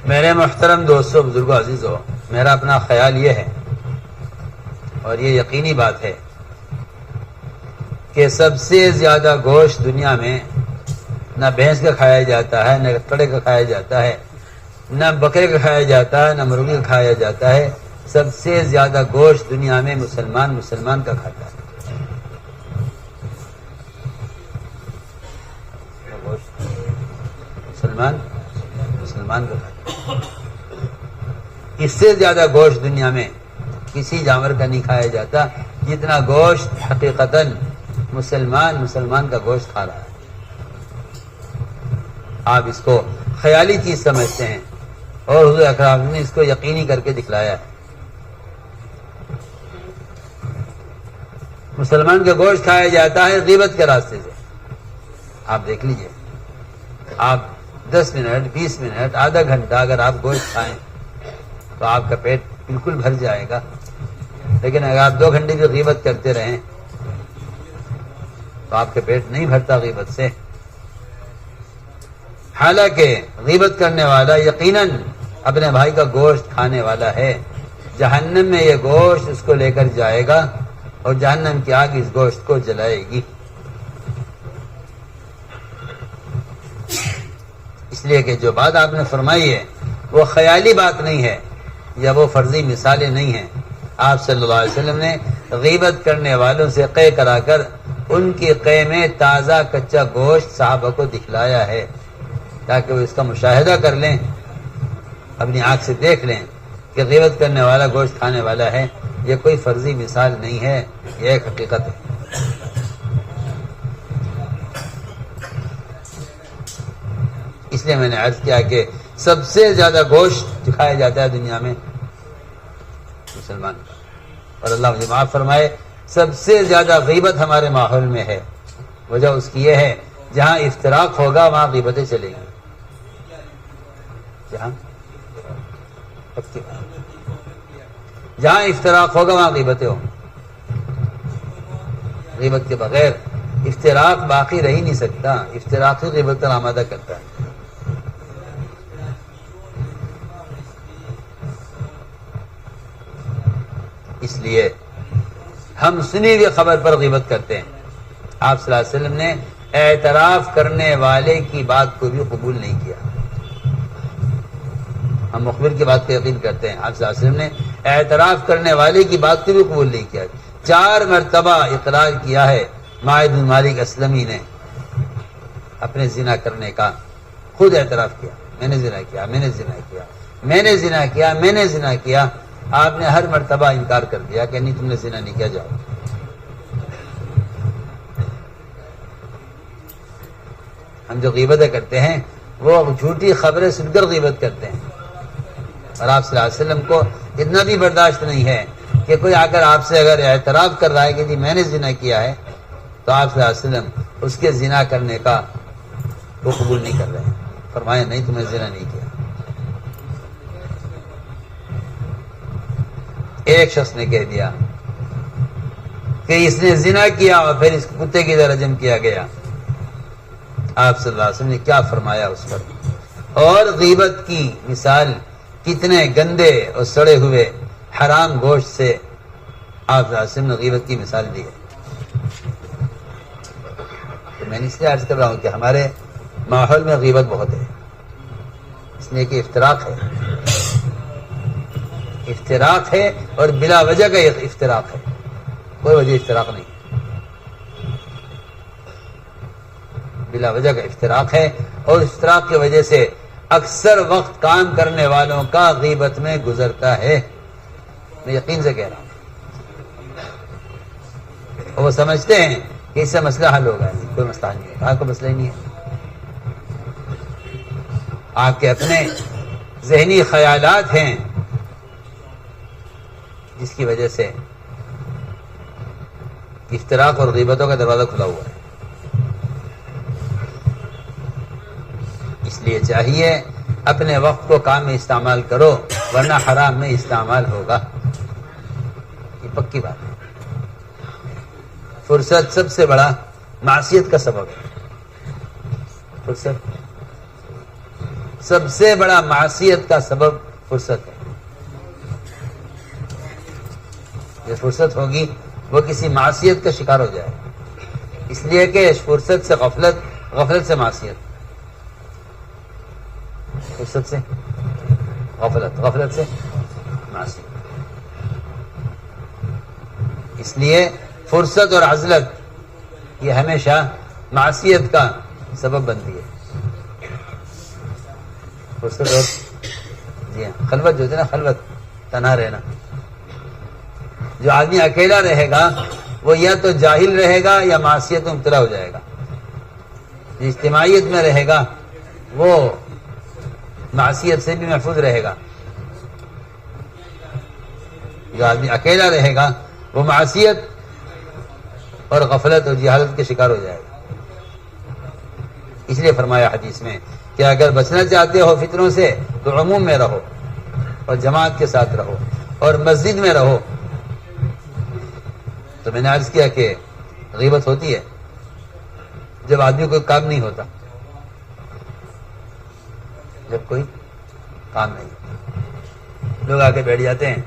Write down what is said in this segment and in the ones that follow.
میرے محترم دوستوں، بزرگوں، عزیزوں، میرا اپنا خیال یہ ہے اور یہ یقینی بات ہے کہ سب سے زیادہ گوشت دنیا میں نہ بھینس کا کھایا جاتا ہے، نہ کڑے کا کھایا جاتا ہے، نہ بکرے کا کھایا جاتا ہے، نہ مرغی کا کھایا جاتا ہے۔ سب سے زیادہ گوشت دنیا میں مسلمان کا کھاتا ہے۔ مسلمان کا کھاتا ہے۔ اس سے زیادہ گوشت دنیا میں کسی جانور کا نہیں کھایا جاتا جتنا گوشت حقیقتاً مسلمان کا گوشت کھا رہا ہے۔ آپ اس کو خیالی چیز سمجھتے ہیں اور حضور اکرم نے اس کو یقینی کر کے دکھلایا ہے۔ مسلمان کا گوشت کھایا جاتا ہے غیبت کے راستے سے۔ آپ دیکھ لیجئے، آپ 10 منٹ 20 منٹ آدھا گھنٹہ اگر آپ گوشت کھائیں تو آپ کا پیٹ بالکل بھر جائے گا، لیکن اگر آپ 2 گھنٹے کی غیبت کرتے رہیں تو آپ کا پیٹ نہیں بھرتا غیبت سے۔ حالانکہ غیبت کرنے والا یقیناً اپنے بھائی کا گوشت کھانے والا ہے۔ جہنم میں یہ گوشت اس کو لے کر جائے گا اور جہنم کی آگ اس گوشت کو جلائے گی۔ اس لیے کہ جو بات آپ نے فرمائی ہے وہ خیالی بات نہیں ہے یا وہ فرضی مثالیں نہیں ہیں۔ آپ صلی اللہ علیہ وسلم نے غیبت کرنے والوں سے قے کرا کر ان کی قے میں تازہ کچا گوشت صحابہ کو دکھلایا ہے تاکہ وہ اس کا مشاہدہ کر لیں، اپنی آنکھ سے دیکھ لیں کہ غیبت کرنے والا گوشت کھانے والا ہے۔ یہ کوئی فرضی مثال نہیں ہے، یہ ایک حقیقت ہے۔ اس لیے میں نے عرض کیا کہ سب سے زیادہ گوشت کھایا جاتا ہے دنیا میں مسلمان کا، اور اللہ مجھے معاف فرمائے سب سے زیادہ غیبت ہمارے ماحول میں ہے۔ وجہ اس کی یہ ہے جہاں افتراق ہوگا وہاں غیبتیں چلیں گی۔ جہاں افتراق ہوگا وہاں غیبتیں ہوں۔ غیبت کے بغیر افتراق باقی رہ ہی نہیں سکتا، افتراق ہی غیبت کا آمادہ کرتا ہے۔ اس لیے ہم سنی ہوئی خبر پر غیبت کرتے ہیں۔ آپ صلی اللہ علیہ وسلم نے اعتراف کرنے والے کی بات کو بھی قبول نہیں کیا۔ ہم مخبر کی بات کو یقین کرتے ہیں، آپ صلی اللہ علیہ وسلم نے اعتراف کرنے والے کی بات کو بھی قبول نہیں کیا۔ 4 مرتبہ اقرار کیا ہے ماعز بن مالک اسلمی نے اپنے زنا کرنے کا، خود اعتراف کیا، میں نے زنا کیا، میں نے زنا کیا، میں نے زنا کیا، میں نے زنا کیا۔ آپ نے ہر مرتبہ انکار کر دیا کہ نہیں تم نے زنا نہیں کیا، جاؤ۔ ہم جو غیبتیں کرتے ہیں وہ جھوٹی خبریں سن کر غیبت کرتے ہیں، اور آپ صلی اللہ علیہ وسلم کو اتنا بھی برداشت نہیں ہے کہ کوئی آ کر آپ سے اگر اعتراف کر رہا ہے کہ جی میں نے زنا کیا ہے تو آپ صلی اللہ علیہ وسلم اس کے زنا کرنے کا وہ قبول نہیں کر رہے ہیں۔ فرمایا نہیں تم نے زنا نہیں کیا۔ ایک شخص نے کہہ دیا کہ اس نے زنا کیا اور پھر اس کتے کی طرح رجم کیا گیا۔ آپ صلی اللہ علیہ وسلم نے کیا فرمایا اس پر، اور غیبت کی مثال کتنے گندے اور سڑے ہوئے حرام گوشت سے آپ صلی اللہ علیہ وسلم نے غیبت کی مثال دی ہے۔ تو میں نے اس لیے عرض کر رہا ہوں کہ ہمارے ماحول میں غیبت بہت ہے، اس لیے کہ افتراق ہے اور بلا وجہ کا افتراق ہے، کوئی وجہ افتراق نہیں، بلا وجہ کا افتراق ہے، اور افتراق کی وجہ سے اکثر وقت کام کرنے والوں کا غیبت میں گزرتا ہے۔ میں یقین سے کہہ رہا ہوں، اور وہ سمجھتے ہیں کہ اس سے مسئلہ حل ہوگا، نہیں، کوئی مسئلہ نہیں ہے، آپ کا مسئلہ ہی نہیں ہے۔ آپ کے اپنے ذہنی خیالات ہیں جس کی وجہ سے افتراق اور غیبتوں کا دروازہ کھلا ہوا ہے۔ اس لیے چاہیے اپنے وقت کو کام میں استعمال کرو، ورنہ حرام میں استعمال ہوگا، یہ پکی بات ہے۔ فرصت سب سے بڑا معصیت کا سبب ہے۔ فرصت سب سے بڑا معصیت کا سبب فرصت ہے. جو فرصت ہوگی وہ کسی معصیت کا شکار ہو جائے، اس لیے کہ فرصت سے غفلت، غفلت سے معصیت، فرصت سے غفلت، غفلت سے معصیت. اس لیے فرصت اور عزلت یہ ہمیشہ معصیت کا سبب بنتی ہے. فرصت اور جی ہاں خلوت جو ہے نا، خلوت تنہا رہنا. جو آدمی اکیلا رہے گا وہ یا تو جاہل رہے گا یا معصیت میں مبتلا ہو جائے گا. جو اجتماعیت میں رہے گا وہ معصیت سے بھی محفوظ رہے گا. جو آدمی اکیلا رہے گا وہ معصیت اور غفلت اور جہالت کے شکار ہو جائے گا. اس لیے فرمایا حدیث میں کہ اگر بچنا چاہتے ہو فتنوں سے تو عموم میں رہو اور جماعت کے ساتھ رہو اور مسجد میں رہو. تو میں نے عرض کیا کہ غیبت ہوتی ہے جب آدمی کوئی کام نہیں ہوتا، جب کوئی کام نہیں، لوگ آ کے بیٹھ جاتے ہیں،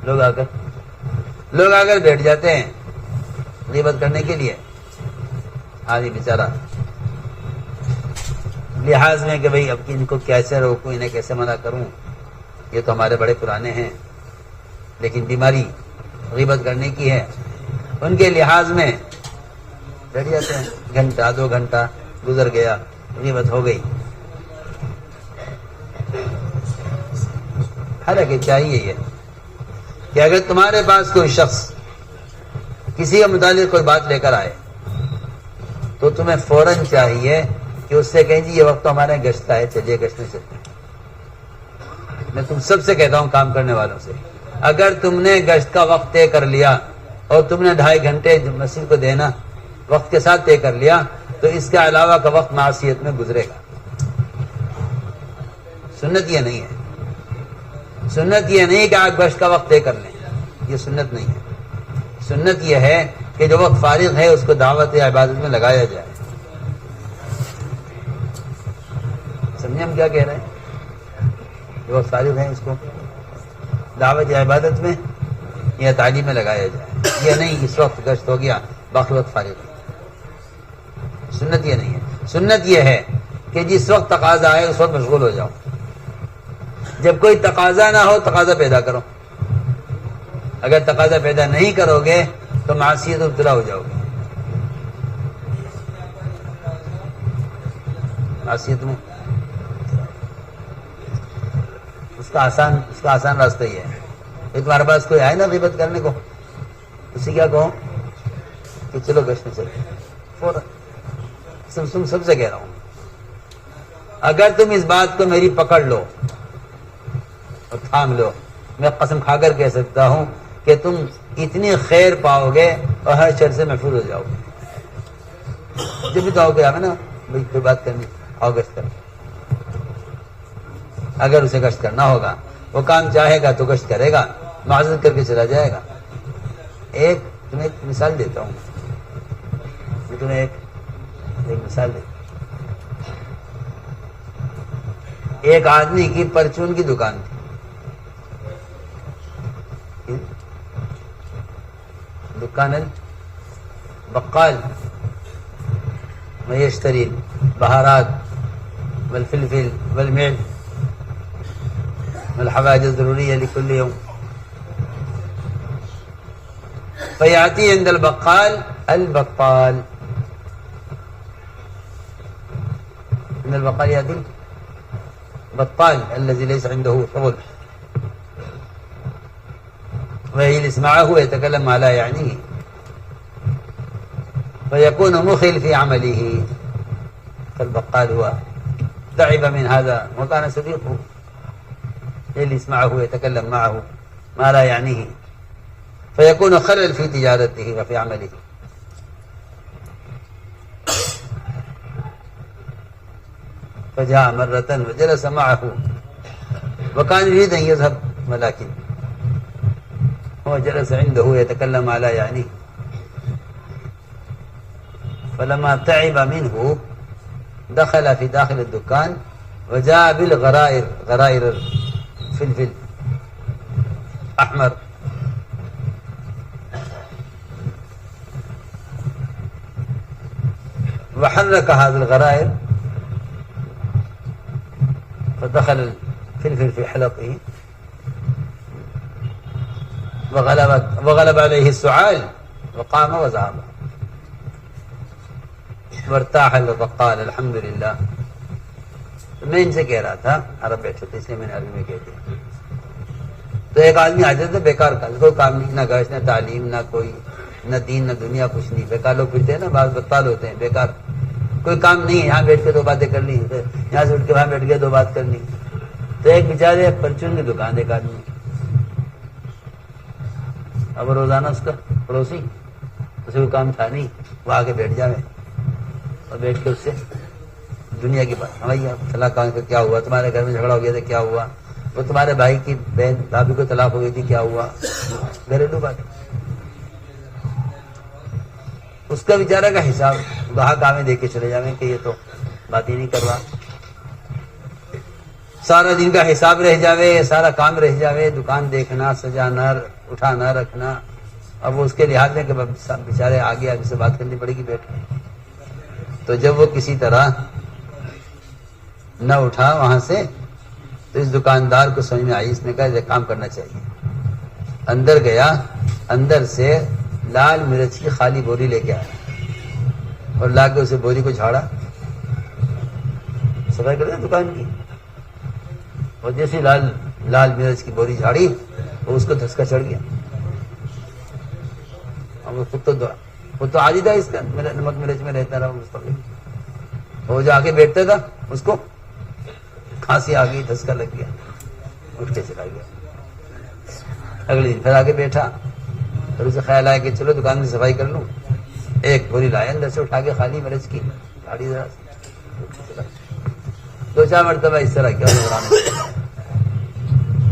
لوگ آ کر بیٹھ جاتے ہیں غیبت کرنے کے لیے. آدمی بیچارہ لحاظ میں کہ بھئی اب ان کو کیسے روکوں، انہیں کیسے منع کروں، یہ تو ہمارے بڑے پرانے ہیں، لیکن بیماری غیبت کرنے کی ہے. ان کے لحاظ میں بیٹھ جاتے ہیں، گھنٹہ 2 گھنٹہ گزر گیا، غیبت ہو گئی. حالانکہ چاہیے یہ کہ اگر تمہارے پاس کوئی شخص کسی کے متعلق کوئی بات لے کر آئے تو تمہیں فوراً چاہیے کہ اس سے کہیں جی یہ وقت تو ہمارے گشت کا ہے، چلیے گشت میں چلتے ہیں. میں تم سب سے کہتا ہوں کام کرنے والوں سے، اگر تم نے گشت کا وقت طے کر لیا اور تم نے 2.5 گھنٹے مسجد کو دینا وقت کے ساتھ طے کر لیا تو اس کے علاوہ کا وقت معصیت میں گزرے گا. سنت یہ نہیں ہے. سنت یہ نہیں کہ آپ گشت کا وقت طے کر لیں، یہ سنت نہیں ہے. سنت یہ ہے کہ جو وقت فارغ ہے اس کو دعوت یا عبادت میں لگایا جائے. سمجھے ہم کیا کہہ رہے ہیں؟ جو وقت فارغ ہے اس کو دعوت یا عبادت میں یا تعلیم میں لگایا جائے. یہ نہیں اس وقت گشت ہو گیا باقی وقت فارغ ہے. سنت یہ نہیں ہے. سنت یہ ہے کہ جس وقت تقاضا ہے اس وقت مشغول ہو جاؤ. جب کوئی تقاضا نہ ہو تقاضا پیدا کرو. اگر تقاضا پیدا نہیں کرو گے تو معصیت میں مبتلا ہو جاؤ گے. معصیت میں اس کا آسان راستہ یہ ہے کہ تمہارے پاس کوئی آئے نا غیبت کرنے کو، اسے کیا کہو کہ چلو گشت میں چلو. فوراً تم سب سے کہہ رہا ہوں، اگر تم اس بات کو میری پکڑ لو اور تھام لو، میں قسم کھا کر کہہ سکتا ہوں کہ تم اتنی خیر پاؤ گے اور ہر شر سے محفوظ ہو جاؤ گے. جب بھی کہو گے ہمیں نا بھائی کوئی بات کرنی، آؤ گشت کرو. اگر اسے گشت کرنا ہوگا، وہ کام چاہے گا تو گشت کرے گا، معذرت کر کے چلا جائے گا. تمہیں ایک مثال دیتا ہوں، میں تمہیں ایک مثال دیتا ہوں. ایک آدمی کی پرچون کی دکان تھی. دکان بقال ويشتري البهارات والفلفل والملح والحوائج الضرورية لكل يوم. فيأتي عند البقال عند البقال يأتي بطال الذي ليس عنده شغل ويجلس معه ويتكلم ما لا يعنيه فيكون مخل في عمله. فالبقال هو تعب من هذا وكان صديقه، يجلس معه ويتكلم معه ما لا يعنيه فيكون خلل في تجارته وفي عمله. فجاء مرة وجلس معه وكان يريد أن يذهب ولكن هو جلس عنده يتكلم ما لا يعنيه. فلما تعب منه دخل في داخل الدكان وجاء بالغرائر غرائر فلفل احمر وحرك هذا الغرائر فدخل الفلفل في حلقه وغلب عليه السعال وقام وذهب وارتاح وقال الحمد للہ. میں ان سے کہہ رہا تھا، عرب بیٹھے تھے اس لیے میں نے عربی میں کہہ دیا. تو ایک آدمی آ جاتا بیکار کا، کوئی کام نہیں، نہ گھر، نہ تعلیم، نہ کوئی، نہ دین، نہ دنیا، کچھ نہیں. بیکار لوگ پھرتے ہیں نا، بعض بطال ہوتے ہیں، بیکار کوئی کام نہیں ہے. یہاں بیٹھ کے دو باتیں کر لی، یہاں سے اٹھ کے وہاں بیٹھ کے دو بات کر لی. تو ایک بیچارے پرچون کی دکان، ایک آدمی، اب روزانہ اس کا پڑوسی، اسے کوئی کام تھا نہیں، وہ آ کے بیٹھ جاوے اور بیٹھ کے اس سے دنیا کی بات. بھائی فلاں کام کا کیا ہوا، تمہارے گھر میں جھگڑا ہو گیا تھا، کیا ہوا، وہ تمہارے بھائی کی بہن بھابھی کو طلاق ہو گئی تھی، کیا ہوا، گھریلو بات. اس کا بیچارہ کا حساب گاہک آویں دے کے چلے جاویں کہ یہ تو بات ہی نہیں کر رہا. سارا دن کا حساب رہ جاوے، سارا کام رہ جاوے، دکان دیکھنا، سجانا، اٹھانا رکھنا. اب وہ اس کے لحاظ میں کہ بیچارے آگے آگے سے بات کرنی پڑے گی بیٹھ کے. تو جب وہ کسی طرح نہ اٹھا وہاں سے، تو اس دکاندار کو سمجھ میں آئی، اس نے کہا یہ کام کرنا چاہیے. اندر گیا، اندر سے لال مرچ کی خالی بوری لے کے آیا اور لا کے اسے بوری کو جھاڑا، صفائی کر دیا دکان کی. اور جیسے لال مرچ کی بوری جھاڑی، وہ اس کو دھسکا چڑھ گیا. اور وہ خود تو عادی تھا اس کا، نمک مرچ میں رہتا رہا مستقل. وہ جو آگے بیٹھتا تھا اس کو کھانسی آ گئی، دھسکا لگ گیا، اٹھ کے چلا گیا. اگلے دن پھر آگے بیٹھا، پھر اسے خیال آیا کہ چلو دکان کی صفائی کر لوں. ایک بوری لایا اندر سے اٹھا کے خالی مرچ کی گاڑی ذرا سے. دو چار مرتبہ اس طرح کیا گھبرانے.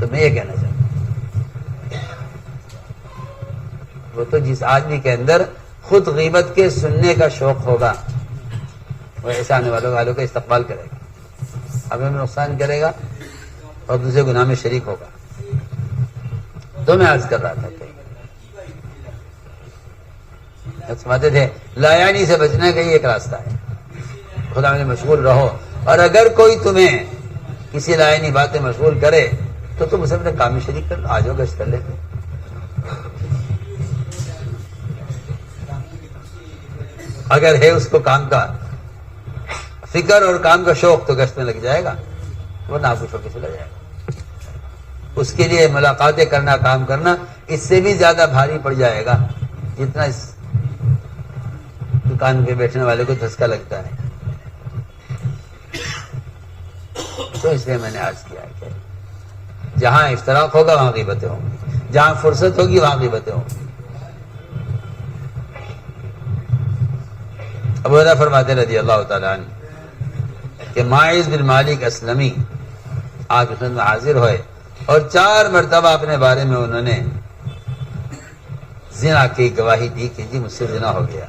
تو میں یہ کہنا چاہتا ہوں، وہ تو جس آدمی کے اندر خود غیبت کے سننے کا شوق ہوگا، وہ ایسے آنے والوں کا استقبال کرے گا، ہمیں نقصان کرے گا اور دوسرے گناہ میں شریک ہوگا. تو میں عرض کر رہا تھا کہ سمجھتے تھے لایانی سے بچنے کا یہ ایک راستہ ہے، خدا میں مشغول رہو. اور اگر کوئی تمہیں کسی لایانی بات میں مشغول کرے تو تم اسے اپنے کام میں شریک کر لو، آ جاؤ گشت کر لیتے. اگر ہے اس کو کام کا فکر اور کام کا شوق تو گشت میں لگ جائے گا، وہ نہ کچھ ہو کے چلا جائے گا. اس کے لیے ملاقاتیں کرنا، کام کرنا اس سے بھی زیادہ بھاری پڑ جائے گا جتنا اس دکان پہ بیٹھنے والے کو دھسکا لگتا ہے. تو اس لیے میں نے عرض کیا کہ جہاں افتراق ہوگا وہاں غیبتیں ہوں گی، جہاں فرصت ہوگی وہاں غیبتیں ہوں گی. ابو ہریرہ فرماتے رضی اللہ تعالیٰ عنہ کہ ماعز بن مالک اسلمی آپ اس میں حاضر ہوئے اور 4 مرتبہ اپنے بارے میں انہوں نے زنا کی گواہی دی کہ جی مجھ سے زنا ہو گیا.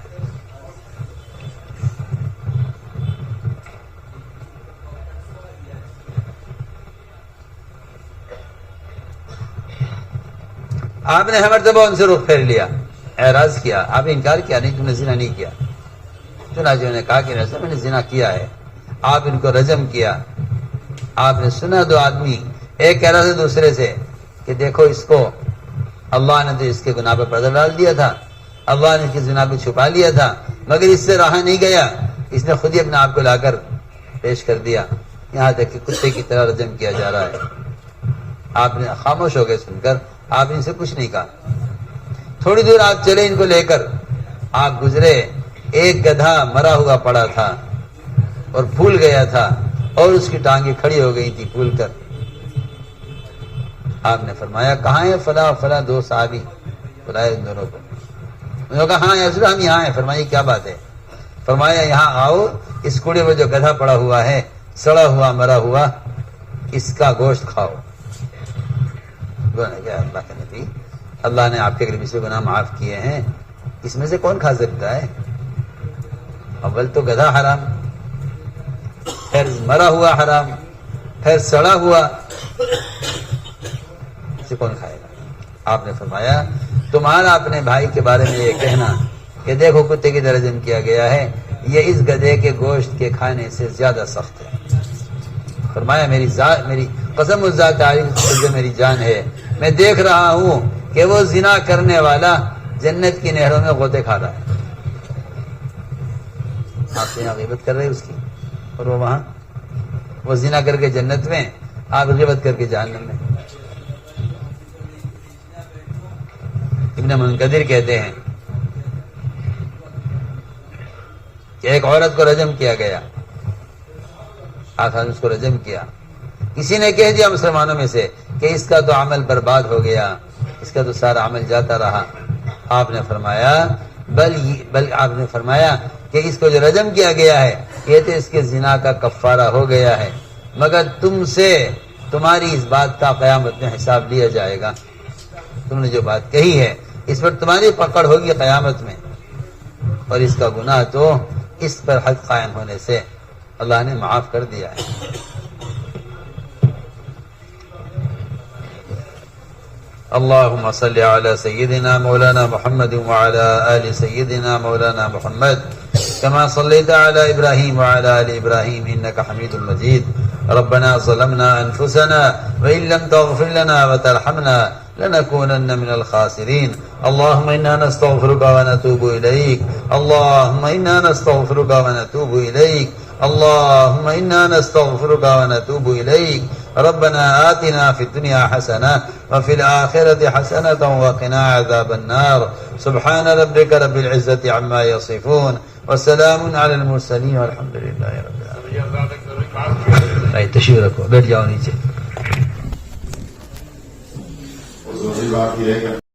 آپ نے ہر مرتبہ ان سے رخ پھیر لیا، اعراض کیا، آپ نے انکار کیا نہیں تم نے زنا نہیں کیا. چنانچہ انہوں نے کہا کہ ایسا میں نے زنا کیا ہے. آپ ان کو رجم کیا. آپ نے سنا 2 آدمی ایک کہہ رہا تھا دوسرے سے کہ دیکھو اس کو اللہ نے تو اس کے گناہ پہ پردہ ڈال دیا تھا، اللہ نے اس کے زنا کو چھپا لیا تھا، مگر اس سے رہا نہیں گیا، اس نے خود ہی اپنے آپ کو لا کر پیش کر دیا، یہاں تک کہ کتے کی طرح رجم کیا جا رہا ہے. آپ نے خاموش ہو گئے سن کر، آپ نے ان سے کچھ نہیں کہا. تھوڑی دور آپ چلے ان کو لے کر، آپ گزرے، ایک گدھا مرا ہوا پڑا تھا اور پھول گیا تھا اور اس کی ٹانگیں کھڑی ہو گئی تھی پھول کر. آپ نے فرمایا کہاں ہے فلاں فلاں 2 صحابی؟ بلائے ان دونوں کو. انہوں نے کہا ہاں یا رسول اللہ ہم یہاں ہیں. فرمایا کیا بات ہے؟ فرمایا یہاں آؤ، اس کوڑے میں جو گدھا پڑا ہوا ہے، سڑا ہوا مرا ہوا، اس کا گوشت کھاؤ. نے کہا اللہ کے نبی، اللہ نے آپ کے غریبی سے گناہ معاف کیے ہیں، اس میں سے کون کھا سکتا ہے؟ اول تو گدھا حرام، پھر مرا ہوا حرام، خیر سڑا ہوا اسے کون کھائے گا؟ آپ نے فرمایا تمہارا اپنے بھائی کے بارے میں یہ کہنا کہ دیکھو کتے کی طرح رجم کیا گیا ہے، یہ اس گدھے کے گوشت کے کھانے سے زیادہ سخت ہے۔ فرمایا میری قسم الذات جو میری جان ہے، میں دیکھ رہا ہوں کہ وہ زنا کرنے والا جنت کی نہروں میں غوطے کھا رہا ہے۔ آپ یہاں غیبت کر رہے اس کی، اور وہ وہاں وہ زنا کر کے جنت میں، آپ غیبت کر کے جہنم میں۔ ابن منقدر کہتے ہیں کہ ایک عورت کو رجم کیا گیا، آخر اس کو رجم کیا، کسی نے کہہ دیا مسلمانوں میں سے کہ اس کا تو عمل برباد ہو گیا، اس کا تو سارا عمل جاتا رہا۔ آپ نے فرمایا آپ نے فرمایا کہ اس کو جو رجم کیا گیا ہے یہ تو اس کے زنا کا کفارہ ہو گیا ہے، مگر تم سے تمہاری اس بات کا قیامت میں حساب لیا جائے گا۔ تم نے جو بات کہی ہے اس پر تمہاری پکڑ ہوگی قیامت میں، اور اس کا گناہ تو اس پر حد قائم ہونے سے اللہ نے معاف کر دیا ہے۔ اللهم صل على سيدنا مولانا محمد وعلى آل سيدنا مولانا محمد كما صليت على إبراهيم وعلى آل إبراهيم إنك حميد مجيد۔ ربنا ظلمنا أنفسنا وإن لم تغفر لنا وترحمنا لنكونن من الخاسرين۔ اللهم إنا نستغفرك ونتوب إليك، اللهم إنا نستغفرك ونتوب إليك، اللهم إنا نستغفرك ونتوب إليك۔ ربنا آتنا في الدنيا حسنة وفي الآخرة حسنة وقنا عذاب النار۔ سبحان ربك رب العزة عما يصفون وسلام على المرسلين والحمد لله رب العالمين۔ تشریف رکھو، بیٹھ جاؤ نیچے۔ ضروری بات یہ ہے کہ